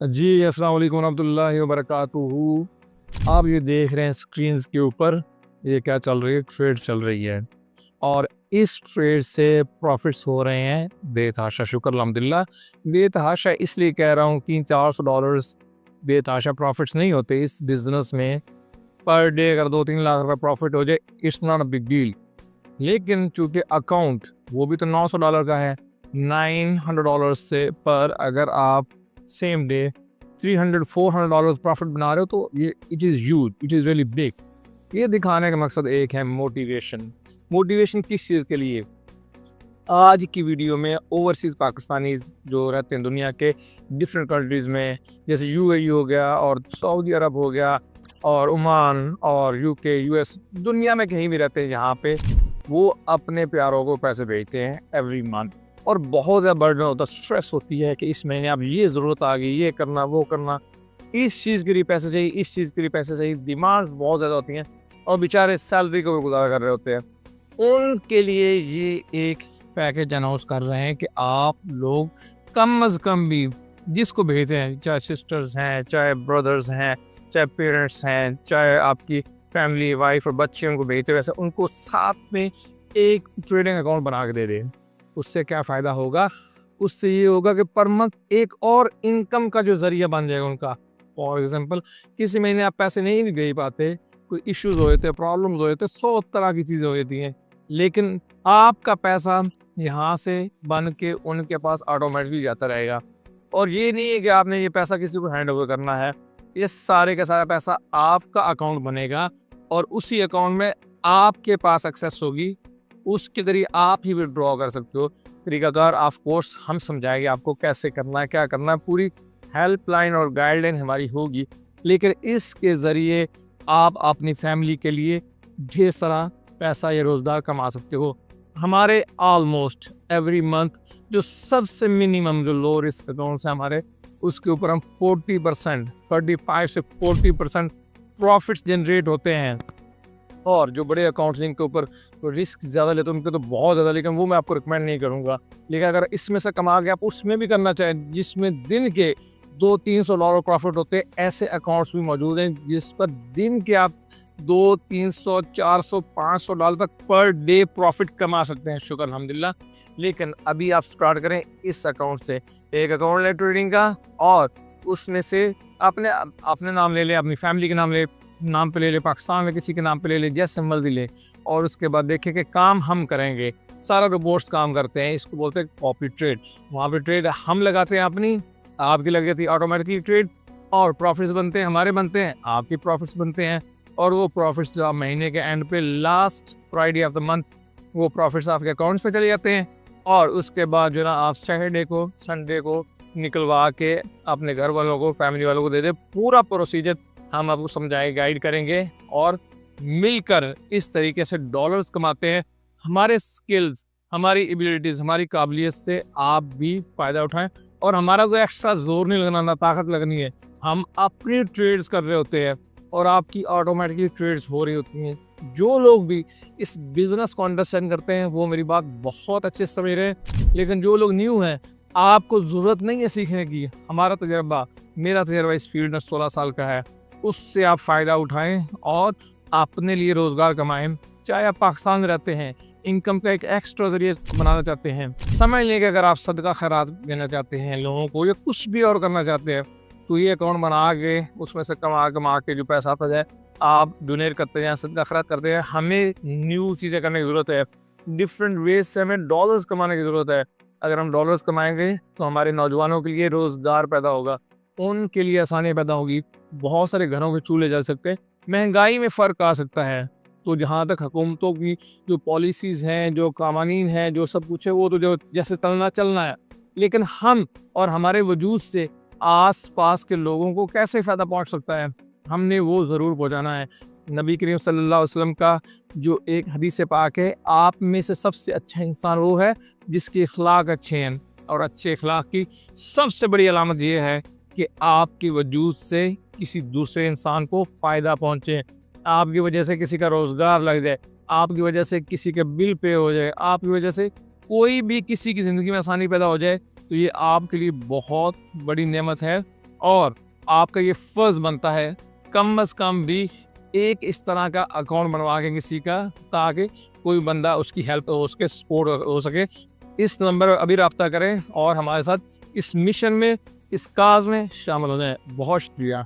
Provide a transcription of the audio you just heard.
जी, अस्सलाम वालेकुम रहमतुल्लाहि व बरकातुहू। आप ये देख रहे हैं स्क्रीन्स के ऊपर, ये क्या चल रही है, ट्रेड चल रही है और इस ट्रेड से प्रॉफ़िट्स हो रहे हैं बेतहाशा, शुक्र अल्हम्दुलिल्लाह। बेतहाशा इसलिए कह रहा हूँ कि $400 बेतहाशा प्रॉफ़िट्स नहीं होते इस बिज़नेस में। पर डे अगर 2-3 लाख रुपए प्रॉफ़िट हो जाए, it's not a big deal. लेकिन चूँकि अकाउंट वो भी तो $900 का है, $900 से पर अगर आप सेम डे $300-400 प्रॉफिट बना रहे हो तो ये it is huge, it is really big. ये दिखाने का मकसद एक है मोटिवेशन। मोटिवेशन किस चीज़ के लिए? आज की वीडियो में ओवरसीज़ पाकिस्तानीज़ जो रहते हैं दुनिया के डिफरेंट कंट्रीज़ में, जैसे यूएई हो गया और सऊदी अरब हो गया और ओमान और यूके, यूएस, दुनिया में कहीं भी रहते हैं जहाँ पे वो अपने प्यारों को पैसे भेजते हैं एवरी मंथ। और बहुत ज़्यादा बर्डन होता है, स्ट्रेस होती है कि इस महीने अब ये ज़रूरत आ गई, ये करना, वो करना, इस चीज़ के लिए पैसे चाहिए, इस चीज़ के लिए पैसे चाहिए, डिमांड्स बहुत ज़्यादा होती हैं और बेचारे सैलरी को भी गुज़ारा कर रहे होते हैं। उनके लिए ये एक पैकेज अनाउंस कर रहे हैं कि आप लोग कम अज़ कम भी जिसको भेजते हैं, चाहे सिस्टर्स हैं, चाहे ब्रदर्स हैं, चाहे पेरेंट्स हैं, चाहे आपकी फैमिली, वाइफ और बच्चे उनको भेजते हैं, वैसे उनको साथ में एक ट्रेडिंग अकाउंट बना के दे दें। उससे क्या फ़ायदा होगा? उससे ये होगा कि पर मंथ एक और इनकम का जो ज़रिया बन जाएगा उनका। फॉर एग्ज़ाम्पल किसी महीने आप पैसे नहीं भी भेज पाते, कोई इश्यूज़ हो जाते हैं, प्रॉब्लम्स हो जाते हैं, 100 तरह की चीज़ें हो जाती हैं, लेकिन आपका पैसा यहाँ से बन के उनके पास ऑटोमेटिकली जाता रहेगा। और ये नहीं है कि आपने ये पैसा किसी को हैंड ओवर करना है, ये सारे का सारा पैसा आपका अकाउंट बनेगा और उसी अकाउंट में आपके पास एक्सेस होगी, उसके ज़रिए आप ही विथड्रॉ कर सकते हो। तरीकाकार ऑफ कोर्स हम समझाएंगे आपको कैसे करना है, क्या करना है, पूरी हेल्पलाइन और गाइडलाइन हमारी होगी, लेकिन इसके ज़रिए आप अपनी फैमिली के लिए ढेर सारा पैसा या रोज़गार कमा सकते हो। हमारे ऑलमोस्ट एवरी मंथ जो सबसे मिनिमम जो लो रिस्क अकाउंट्स हैं हमारे, उसके ऊपर हम 40%, 35 से 40% प्रॉफिट्स जनरेट होते हैं। और जो बड़े अकाउंट्स जिनके ऊपर रिस्क ज़्यादा लेते हैं उनके तो बहुत ज़्यादा, लेकिन वो मैं आपको रिकमेंड नहीं करूँगा। लेकिन अगर इसमें से कमा के आप उसमें भी करना चाहें जिसमें दिन के $200-300 प्रॉफिट होते हैं, ऐसे अकाउंट्स भी मौजूद हैं जिस पर दिन के आप 200, 300, 400, $500 तक पर डे प्रॉफिट कमा सकते हैं, शुक्र अल्हम्दुलिल्लाह। लेकिन अभी आप स्टार्ट करें इस अकाउंट से, एक अकाउंट ले ट्रेडिंग का और उसमें से अपने नाम ले लें, अपनी फैमिली के नाम पे ले ले, पाकिस्तान में किसी के नाम पे ले ले, जैसे मर्जी ले। और उसके बाद देखें कि काम हम करेंगे, सारा रोबोट्स काम करते हैं, इसको बोलते हैं कॉपी ट्रेड। वहाँ पे ट्रेड हम लगाते हैं अपनी, आपकी लग जाती है ऑटोमेटिकली ट्रेड और प्रॉफिट्स बनते हैं, हमारे बनते हैं, आपके प्रॉफिट्स बनते हैं। और वो प्रॉफिट्स जो आप महीने के एंड पे last Friday of the month वो प्रॉफिट्स आपके अकाउंट्स पे चले जाते हैं। और उसके बाद जो ना आप सैटरडे को, संडे को निकलवा के अपने घर वालों को, फैमिली वालों को दे दे। पूरा प्रोसीजर हम आपको समझाएंगे, गाइड करेंगे और मिलकर इस तरीके से डॉलर्स कमाते हैं। हमारे स्किल्स, हमारी एबिलिटीज़, हमारी काबिलियत से आप भी फ़ायदा उठाएं और हमारा तो एक्स्ट्रा जोर नहीं लगना, ना ताकत लगनी है, हम अपनी ट्रेड्स कर रहे होते हैं और आपकी ऑटोमेटिकली ट्रेड्स हो रही होती हैं। जो लोग भी इस बिज़नेस को अंडरस्टैंड करते हैं वो मेरी बात बहुत अच्छे से समझ रहे हैं, लेकिन जो लोग न्यू हैं, आपको ज़रूरत नहीं है सीखने की। हमारा तजर्बा, मेरा तजर्बा इस फील्ड में 16 साल का है, उससे आप फ़ायदा उठाएं और अपने लिए रोज़गार कमाएं। चाहे आप पाकिस्तान में रहते हैं, इनकम का एक एक्स्ट्रा ज़रिए बनाना चाहते हैं, समझ लें कि अगर आप सदका खैरात देना चाहते हैं लोगों को या कुछ भी और करना चाहते हैं, तो ये अकाउंट बना के उसमें से कमा के जो पैसा आता जाए आप डोनेट करते हैं, सदका खैरात करते हैं। हमें न्यू चीज़ें करने की ज़रूरत है, डिफरेंट वेज से हमें डॉलर्स कमाने की ज़रूरत है। अगर हम डॉलर्स कमाएंगे तो हमारे नौजवानों के लिए रोज़गार पैदा होगा, उनके लिए आसानी पैदा होगी, बहुत सारे घरों के चूल्हे जल सकते हैं, महंगाई में फ़र्क आ सकता है। तो जहाँ तक हुकूमतों की जो पॉलिसीज़ हैं, जो कानून हैं, जो सब कुछ है, वो तो जो जैसे चलना है, लेकिन हम और हमारे वजूद से आस-पास के लोगों को कैसे फ़ायदा पहुँच सकता है, हमने वो ज़रूर पहुँचाना है। नबी करीम सल्लल्लाहु अलैहि वसल्लम का जो एक हदीस पाक है, आप में से सबसे अच्छा इंसान वो है जिसके अखलाक अच्छे हैं, और अच्छे अखलाक की सबसे बड़ी अलामत ये है कि आपके वजूद से किसी दूसरे इंसान को फ़ायदा पहुँचे, आपकी वजह से किसी का रोज़गार लग जाए, आपकी वजह से किसी के बिल पे हो जाए, आपकी वजह से कोई भी किसी की ज़िंदगी में आसानी पैदा हो जाए, तो ये आपके लिए बहुत बड़ी नेमत है। और आपका ये फर्ज बनता है कम से कम भी एक इस तरह का अकाउंट बनवा के किसी का, ताकि कोई बंदा उसकी हेल्प हो, उसके सपोर्ट हो सके। इस नंबर पर अभी रब्ता करें और हमारे साथ इस मिशन में, इस काज में शामिल हो जाएं। बहुत शुक्रिया।